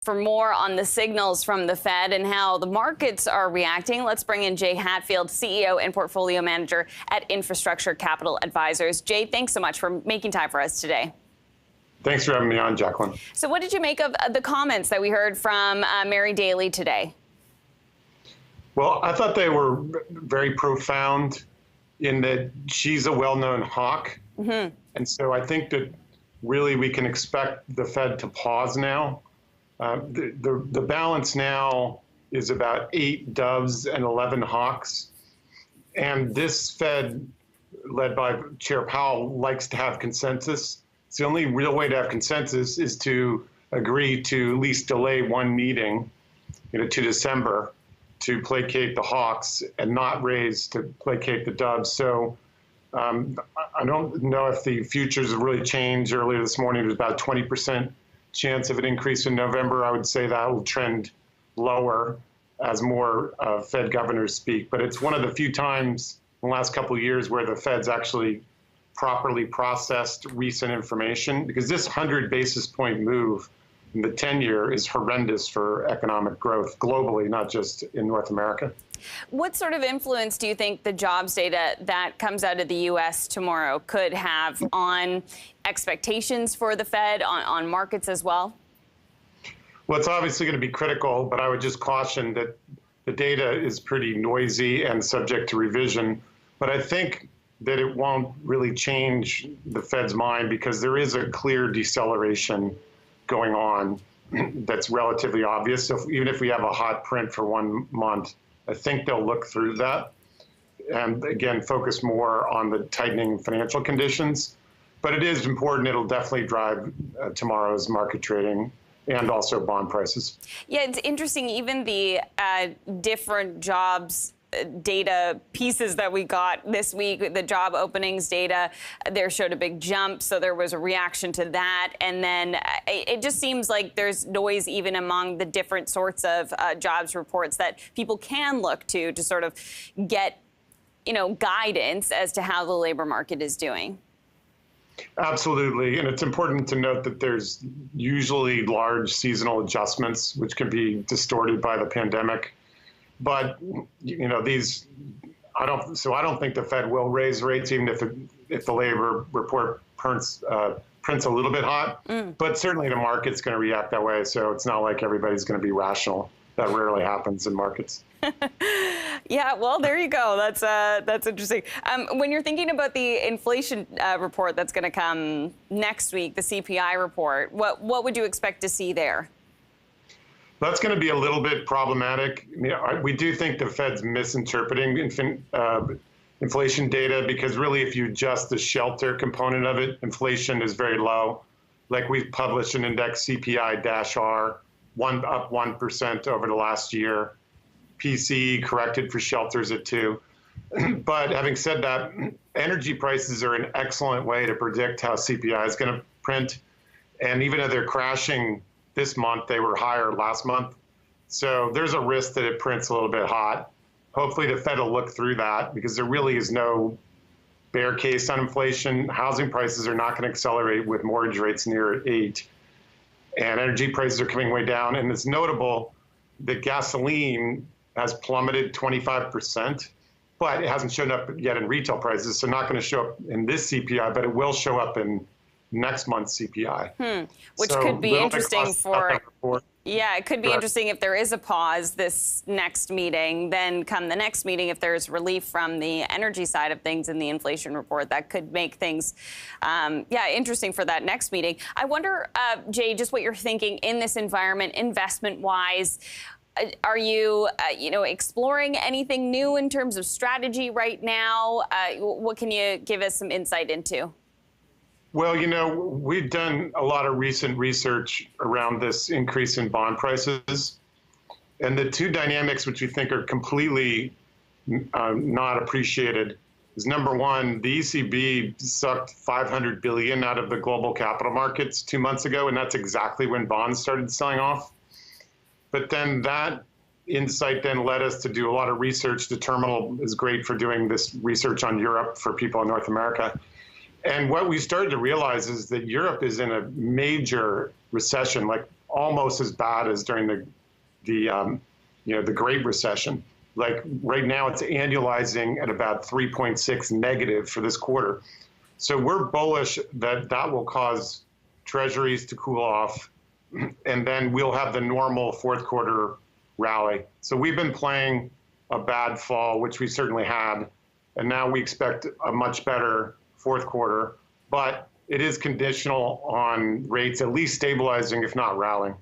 For more on the signals from the Fed and how the markets are reacting, let's bring in Jay Hatfield, CEO and portfolio manager at Infrastructure Capital Advisors. Jay, thanks so much for making time for us today. Thanks for having me on, Jacqueline. So what did you make of the comments that we heard from Mary Dalys today? Well, I thought they were very profound in that she's a well-known hawk. Mm-hmm. And so I think that really we can expect the Fed to pause now. The balance now is about 8 doves and 11 hawks. And this Fed, led by Chair Powell, likes to have consensus. It's the only real way to have consensus is to agree to at least delay one meeting, to December, to placate the hawks and not raise to placate the doves. So I don't know if the futures have really changed. Earlier this morning, there's about a 20% chance of an increase in November. I would say that will trend lower as more Fed governors speak. But it's one of the few times in the last couple of years where the Fed's actually properly processed recent information, because this 100 basis point move in the 10-year is horrendous for economic growth globally, not just in North America. What sort of influence do you think the jobs data that comes out of the U.S. tomorrow could have on expectations for the Fed, on markets as well? Well, it's obviously going to be critical, but I would just caution that the data is pretty noisy and subject to revision. But I think that it won't really change the Fed's mind, because there is a clear deceleration going on that's relatively obvious. So even if we have a hot print for 1 month, I think they'll look through that and, again, focus more on the tightening financial conditions. But it is important. It'll definitely drive tomorrow's market trading and also bond prices. Yeah, it's interesting. Even the different jobs data pieces that we got this week, the job openings data, there showed a big jump. So there was a reaction to that. And then it just seems like there's noise even among the different sorts of jobs reports that people can look to sort of get, guidance as to how the labor market is doing. Absolutely. And it's important to note that there's usually large seasonal adjustments, which can be distorted by the pandemic. But, I don't think the Fed will raise rates, even if the labor report prints a little bit hot. But certainly the market's going to react that way. So it's not like everybody's going to be rational. That rarely happens in markets. Yeah, well, there you go. That's interesting. When you're thinking about the inflation report that's going to come next week, the CPI report, what would you expect to see there? That's going to be a little bit problematic. We do think the Fed's misinterpreting inflation data, because really, if you adjust the shelter component of it, inflation is very low. Like, we've published an index, CPI-R, up 1% over the last year. PCE corrected for shelters at 2. But having said that, energy prices are an excellent way to predict how CPI is going to print. And even though they're crashing this month, they were higher last month. So there's a risk that it prints a little bit hot. Hopefully the Fed will look through that, because there really is no bear case on inflation. Housing prices are not going to accelerate with mortgage rates near 8. And energy prices are coming way down. And it's notable that gasoline has plummeted 25%, but it hasn't shown up yet in retail prices. So not going to show up in this CPI, but it will show up in next month's CPI. Which could be interesting for, yeah, it could be interesting if there is a pause this next meeting. Then come the next meeting, if there's relief from the energy side of things in the inflation report, that could make things, interesting for that next meeting. I wonder, Jay, just what you're thinking in this environment, investment-wise. Are you, exploring anything new in terms of strategy right now? What can you give us some insight into? Well, we've done a lot of recent research around this increase in bond prices. And the two dynamics which we think are completely not appreciated is, number one, the ECB sucked $500 billion out of the global capital markets 2 months ago, and that's exactly when bonds started selling off. But then that insight then led us to do a lot of research. The terminal is great for doing this research on Europe for people in North America. And what we started to realize is that Europe is in a major recession, like almost as bad as during the Great Recession. Like right now, it's annualizing at about 3.6 negative for this quarter. So we're bullish that that will cause treasuries to cool off, and then we'll have the normal fourth quarter rally. So we've been playing a bad fall, which we certainly had, and now we expect a much better fourth quarter, but it is conditional on rates at least stabilizing, if not rallying.